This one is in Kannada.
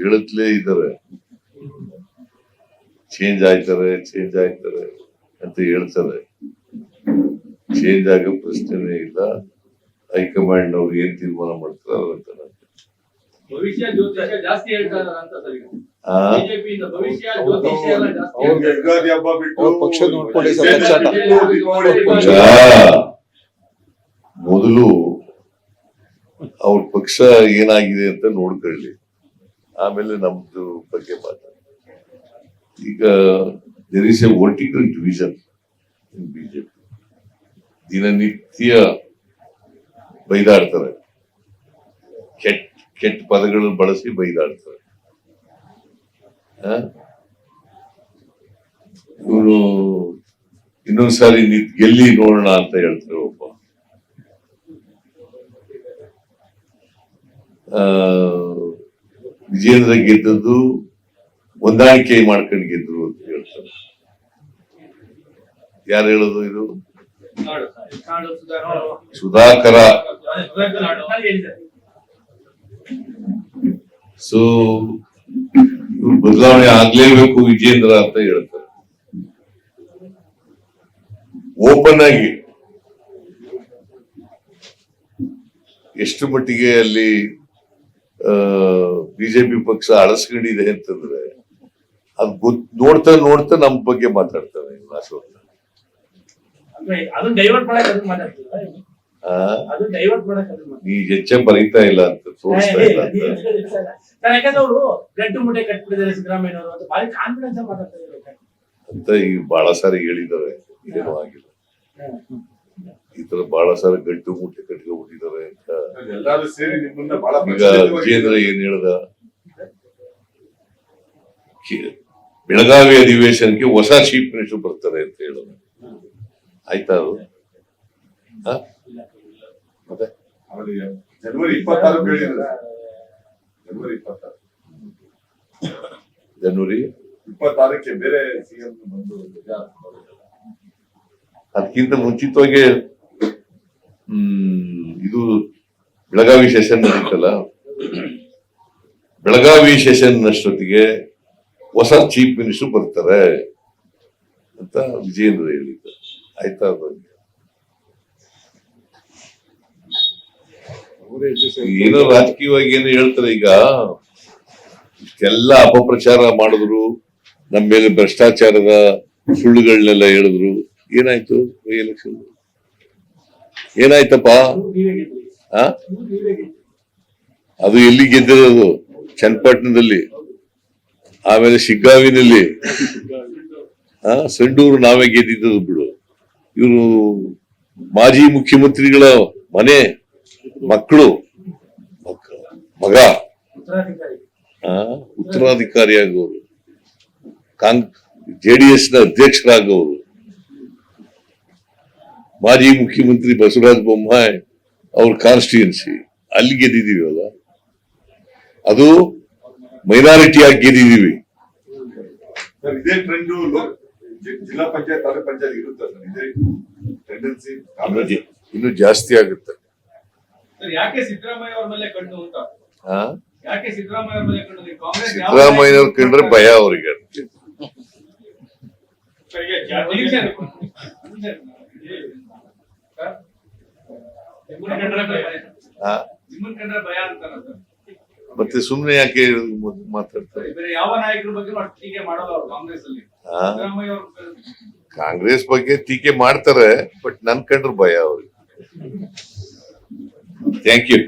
ಹೇಳುತ್ತಲೇ ಇದ್ದಾರೆ, ಚೇಂಜ್ ಆಯ್ತಾರೆ ಅಂತ ಹೇಳ್ತಾರೆ. ಚೇಂಜ್ ಆಗೋ ಪ್ರಶ್ನೆನೇ ಇಲ್ಲ. ಹೈಕಮಾಂಡ್ ಅವ್ರು ಏನ್ ತೀರ್ಮಾನ ಮಾಡ್ತಾರೆ ಅಂತ ಭವಿಷ್ಯ ಜ್ಯೋತಿಷ್ಯ ಜಾಸ್ತಿ ಹೇಳ್ತಾರೆ ಅಂತ ಸರ್. ಬಿಜೆಪಿಯಿಂದ ಭವಿಷ್ಯ ಜ್ಯೋತಿಷ್ಯ ಎಲ್ಲ ಜಾಸ್ತಿ. ಮೊದಲು ಅವ್ರ ಪಕ್ಷ ಏನಾಗಿದೆ ಅಂತ ನೋಡ್ಕೊಳ್ಳಿ, ಆಮೇಲೆ ನಮ್ದು ಬಗ್ಗೆ ಮಾತಾಡ. ಈಗ there is a vertical division in BJP. ದಿನನಿತ್ಯ ಬೈದಾಡ್ತಾರೆ, ಕೆಟ್ಟ ಪದಗಳನ್ನು ಬಳಸಿ ಬೈದಾಡ್ತಾರೆ. ಇವರು ಇನ್ನೊಂದ್ಸಾರಿ ಗೆಲ್ಲಿ ನೋಡೋಣ ಅಂತ ಹೇಳ್ತಾರೆ. ಒಬ್ಬ ವಿಜೇಂದ್ರ ಗೆದ್ದದ್ದು ಹೊಂದಾಣಿಕೆ ಮಾಡ್ಕೊಂಡು ಗೆದ್ರು ಅಂತ ಹೇಳ್ತಾರೆ. ಯಾರು ಹೇಳೋದು ಇದು? ಸುಧಾಕರ. ಸೊ ಇವ್ರು ಬದಲಾವಣೆ ಆಗ್ಲೇಬೇಕು ವಿಜೇಂದ್ರ ಅಂತ ಹೇಳ್ತಾರೆ. ಓಪನ್ ಆಗಿ ಎಷ್ಟು ಮಟ್ಟಿಗೆ ಅಲ್ಲಿ ಬಿಜೆಪಿ ಪಕ್ಷ ಅಳಸ್ಕೊಂಡಿದೆ ಅಂತಂದ್ರೆ ಅದು ನೋಡ್ತಾ ನಮ್ ಬಗ್ಗೆ ಮಾತಾಡ್ತಾರೆ. ನೀ ಹೆಚ್ಚ ಬರೀತಾ ಇಲ್ಲ ಅಂತ ತೋರಿಸ್ತಾ ಇಲ್ಲ ಅಂತ ಈಗ ಬಹಳ ಸಾರಿ ಹೇಳಿದ್ದಾರೆ. ಏನೂ ಆಗಿಲ್ಲ. ಈ ತರ ಬಹಳ ಸಾರಿ ಗಂಟು ಮುಟ್ಟೆ ಕಟ್ಕೊಂಡ್ಬಿಟ್ಟಿದ್ದಾರೆ ಅಂತ. ಈಗ ವಿಜೇಂದ್ರ ಏನ್ ಹೇಳ್ದ, ಬೆಳಗಾವಿ ಅಧಿವೇಶನಕ್ಕೆ ಹೊಸ ಚೀಫ್ ಮಿನಿಸ್ಟರ್ ಬರ್ತಾರೆ ಅಂತ ಹೇಳೋದು ಆಯ್ತಾ? ಅದು ಮತ್ತೆ ಜನವರಿ 26 ಜನವರಿ 26ಕ್ಕೆ ಬೇರೆ ಸಿಎಂ ಬಂದು ಅದಕ್ಕಿಂತ ಮುಂಚಿತವಾಗಿ ಇದು ಬೆಳಗಾವಿ ಸೆಷನ್ ನಡೀತಲ್ಲ, ಬೆಳಗಾವಿ ಸೆಷನ್ ಅಷ್ಟೊತ್ತಿಗೆ ಹೊಸ ಚೀಫ್ ಮಿನಿಸ್ಟರ್ ಬರ್ತಾರೆ ಅಂತ ವಿಜೇಂದ್ರ ಹೇಳಿದ್ದಾರೆ. ಆಯ್ತಾ? ಏನೋ ರಾಜಕೀಯವಾಗಿ ಏನು ಹೇಳ್ತಾರೆ. ಈಗ ಇಷ್ಟೆಲ್ಲ ಅಪಪ್ರಚಾರ ಮಾಡಿದ್ರು, ನಮ್ಮ ಮೇಲೆ ಭ್ರಷ್ಟಾಚಾರದ ಸುಳ್ಳುಗಳನ್ನೆಲ್ಲ ಹೇಳಿದ್ರು. ಏನಾಯ್ತು? ಎಲೆಕ್ಷನ್ ಏನಾಯ್ತಪ್ಪ? ಅದು ಎಲ್ಲಿ ಗೆದ್ದಿರೋದು? ಚನ್ನಪಟ್ಟಣದಲ್ಲಿ, ಆಮೇಲೆ ಶಿಗ್ಗಾವಿನಲ್ಲಿ, ಸಂಡೂರು ನಾವೇ ಗೆದ್ದಿದ್ದು ಬಿಡು. ಇವರು ಮಾಜಿ ಮುಖ್ಯಮಂತ್ರಿಗಳ ಮನೆ ಮಕ್ಕಳು ಮಗ ಉತ್ತರಾಧಿಕಾರಿಯಾಗವರು, JDS ನ ಅಧ್ಯಕ್ಷರಾಗವರು, ಮಾಜಿ ಮುಖ್ಯಮಂತ್ರಿ ಬಸವರಾಜ ಬೊಮ್ಮಾಯಿ ಅವ್ರ ಕಾನ್ಸ್ಟಿಟ್ಯೂನ್ಸಿ ಅಲ್ಲಿ ಗೆದ್ದಿದೀವಲ್ಲ. ಅದು ಮೈನಾರಿಟಿ ಆಗಿ ಗೆದ್ದಿದೀವಿ. ಇದೇ ಟ್ರೆಂಡ್ ಜಿಲ್ಲಾ ಪಂಚಾಯತ್ ತಾಲೂಕ್ ಪಂಚಾಯತ್ ಇರುತ್ತೆ ಸರ್. ಇದೇ ಟೆಂಡೆನ್ಸಿ ಇನ್ನು ಜಾಸ್ತಿ ಆಗುತ್ತೆ. ಯಾಕೆ ಸಿದ್ದರಾಮಯ್ಯ ಅವ್ರ ಮೇಲೆ ಕಣ್ಣು ಅಂತ? ಯಾಕೆ ಸಿದ್ದರಾಮಯ್ಯ ಅವ್ರ ಮೇಲೆ ಕಣ್ಣು? ಕಾಂಗ್ರೆಸ್ ಸಿದ್ದರಾಮಯ್ಯವ್ರ ಕಂಡ್ರೆ ಭಯ ಅವ್ರಿಗೆ. ಮತ್ತೆ ಸುಮ್ನೆ ಯಾಕೆ ಮಾತಾಡ್ತಾರೆ? ಯಾವ ನಾಯಕರ ಬಗ್ಗೆ ಟೀಕೆ ಮಾಡೋದು ಕಾಂಗ್ರೆಸ್ ಅಲ್ಲಿ? ಕಾಂಗ್ರೆಸ್ ಬಗ್ಗೆ ಟೀಕೆ ಮಾಡ್ತಾರೆ, ಬಟ್ ನನ್ ಕಂಡ್ರೆ ಭಯ ಅವ್ರಿಗೆ. Thank you.